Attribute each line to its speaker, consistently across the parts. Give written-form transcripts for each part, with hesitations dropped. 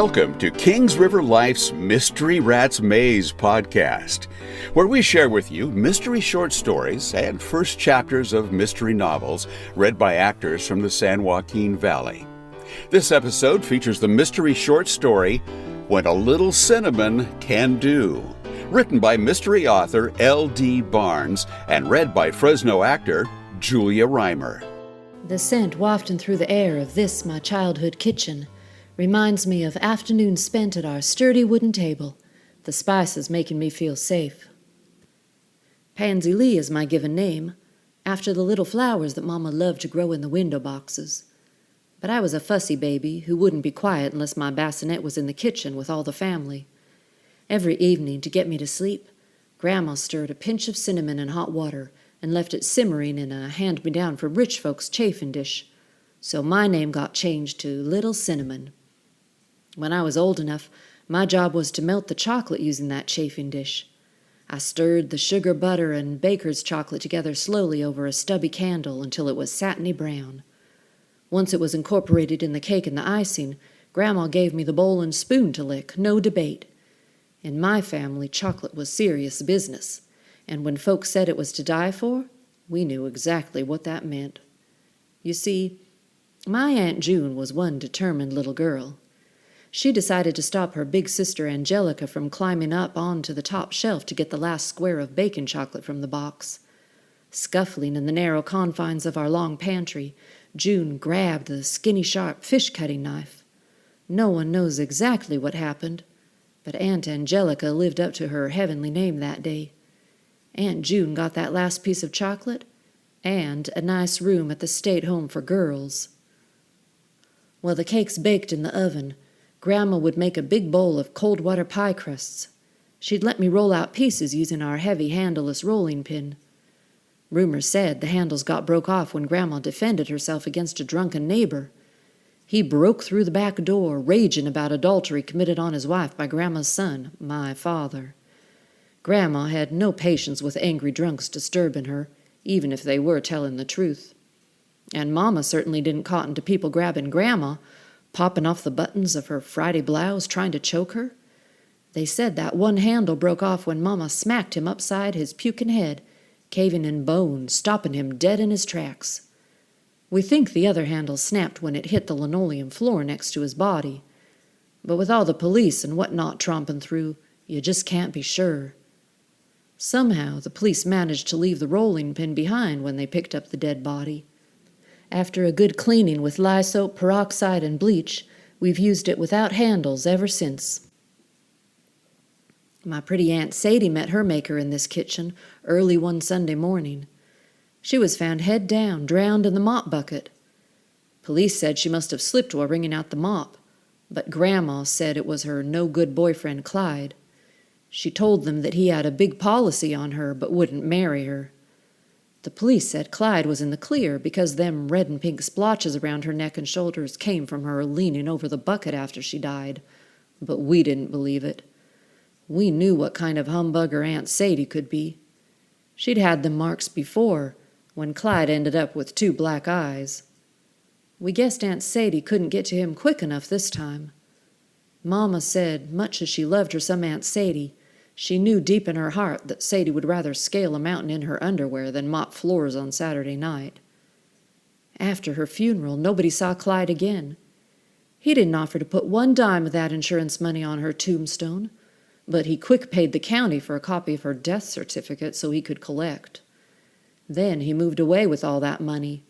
Speaker 1: Welcome to Kings River Life's Mystery Rats Maze podcast, where we share with you mystery short stories and first chapters of mystery novels read by actors from the San Joaquin Valley. This episode features the mystery short story, What a Little Cinnamon Can Do, written by mystery author L.D. Barnes and read by Fresno actor Julia Reimer.
Speaker 2: The scent wafting through the air of this, my childhood kitchen, reminds me of afternoons spent at our sturdy wooden table, the spices making me feel safe. Pansy Lee is my given name, after the little flowers that Mama loved to grow in the window boxes. But I was a fussy baby who wouldn't be quiet unless my bassinet was in the kitchen with all the family. Every evening, to get me to sleep, Grandma stirred a pinch of cinnamon in hot water and left it simmering in a hand-me-down from rich folks' chafing dish, so my name got changed to Little Cinnamon. When I was old enough, my job was to melt the chocolate using that chafing dish. I stirred the sugar, butter, and baker's chocolate together slowly over a stubby candle until it was satiny brown. Once it was incorporated in the cake and the icing, Grandma gave me the bowl and spoon to lick, no debate. In my family, chocolate was serious business, and when folks said it was to die for, we knew exactly what that meant. You see, my Aunt June was one determined little girl. She decided to stop her big sister Angelica from climbing up onto the top shelf to get the last square of bacon chocolate from the box. Scuffling in the narrow confines of our long pantry, June grabbed the skinny sharp fish-cutting knife. No one knows exactly what happened, but Aunt Angelica lived up to her heavenly name that day. Aunt June got that last piece of chocolate and a nice room at the State Home for Girls. While the cakes baked in the oven, Grandma would make a big bowl of cold water pie crusts. She'd let me roll out pieces using our heavy handleless rolling pin. Rumor said the handles got broke off when Grandma defended herself against a drunken neighbor. He broke through the back door, raging about adultery committed on his wife by Grandma's son, my father. Grandma had no patience with angry drunks disturbing her, even if they were telling the truth. And Mama certainly didn't cotton to people grabbing Grandma, popping off the buttons of her Friday blouse, trying to choke her. They said that one handle broke off when Mama smacked him upside his puking head, caving in bone, stopping him dead in his tracks. We think the other handle snapped when it hit the linoleum floor next to his body. But with all the police and whatnot tromping through, you just can't be sure. Somehow the police managed to leave the rolling pin behind when they picked up the dead body. After a good cleaning with lye soap, peroxide, and bleach, we've used it without handles ever since. My pretty Aunt Sadie met her maker in this kitchen early one Sunday morning. She was found head down, drowned in the mop bucket. Police said she must have slipped while wringing out the mop, but Grandma said it was her no-good boyfriend Clyde. She told them that he had a big policy on her but wouldn't marry her. The police said Clyde was in the clear because them red and pink splotches around her neck and shoulders came from her leaning over the bucket after she died, but we didn't believe it. We knew what kind of humbugger Aunt Sadie could be. She'd had them marks before, when Clyde ended up with 2 black eyes. We guessed Aunt Sadie couldn't get to him quick enough this time. Mama said, much as she loved her some Aunt Sadie, she knew deep in her heart that Sadie would rather scale a mountain in her underwear than mop floors on Saturday night. After her funeral, nobody saw Clyde again. He didn't offer to put 1 dime of that insurance money on her tombstone, but he quick paid the county for a copy of her death certificate so he could collect. Then he moved away with all that money,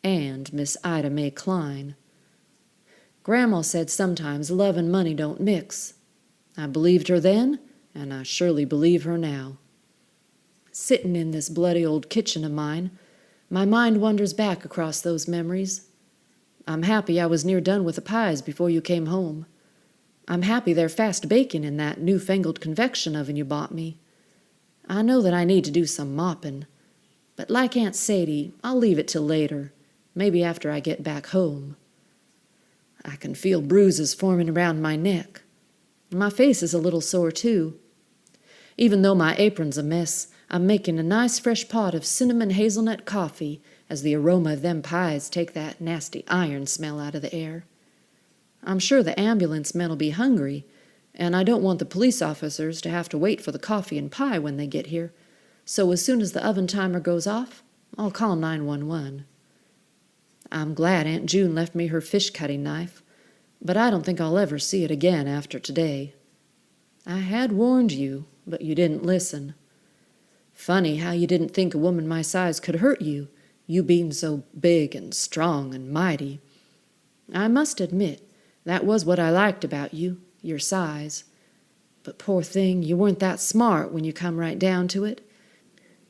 Speaker 2: and Miss Ida Mae Klein. Grandma said sometimes love and money don't mix. I believed her then, and I surely believe her now. Sitting in this bloody old kitchen of mine, my mind wanders back across those memories. I'm happy I was near done with the pies before you came home. I'm happy they're fast baking in that newfangled convection oven you bought me. I know that I need to do some mopping, but like Aunt Sadie, I'll leave it till later, maybe after I get back home. I can feel bruises forming around my neck. My face is a little sore, too. Even though my apron's a mess, I'm making a nice fresh pot of cinnamon hazelnut coffee as the aroma of them pies take that nasty iron smell out of the air. I'm sure the ambulance men'll be hungry, and I don't want the police officers to have to wait for the coffee and pie when they get here. So as soon as the oven timer goes off, I'll call 911. I'm glad Aunt June left me her fish-cutting knife, but I don't think I'll ever see it again after today. I had warned you, but you didn't listen. Funny how you didn't think a woman my size could hurt you, you being so big and strong and mighty. I must admit, that was what I liked about you, your size. But poor thing, you weren't that smart when you come right down to it.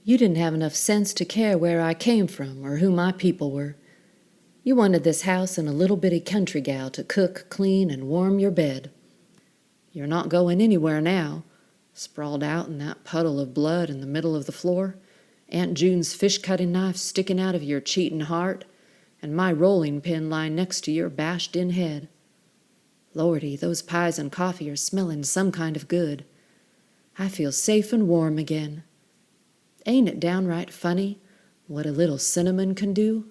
Speaker 2: You didn't have enough sense to care where I came from or who my people were. You wanted this house and a little bitty country gal to cook, clean, and warm your bed. You're not going anywhere now, sprawled out in that puddle of blood in the middle of the floor, Aunt June's fish-cutting knife sticking out of your cheating heart, and my rolling pin lying next to your bashed-in head. Lordy, those pies and coffee are smelling some kind of good. I feel safe and warm again. Ain't it downright funny what a little cinnamon can do?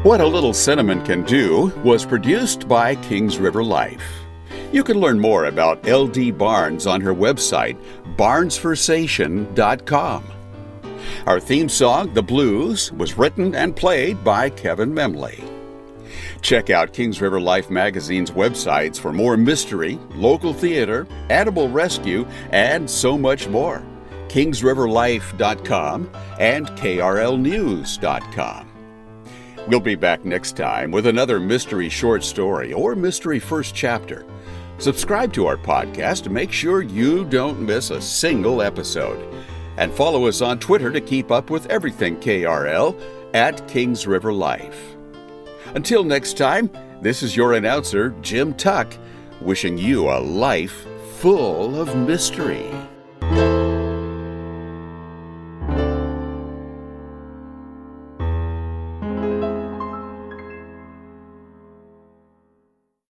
Speaker 1: What a Little Cinnamon Can Do was produced by Kings River Life. You can learn more about L.D. Barnes on her website, barnesversation.com. Our theme song, The Blues, was written and played by Kevin Memley. Check out Kings River Life magazine's websites for more mystery, local theater, animal rescue, and so much more. KingsRiverLife.com and KRLNews.com. We'll be back next time with another mystery short story or mystery first chapter. Subscribe to our podcast to make sure you don't miss a single episode. And follow us on Twitter to keep up with everything KRL at Kings River Life. Until next time, this is your announcer, Jim Tuck, wishing you a life full of mystery.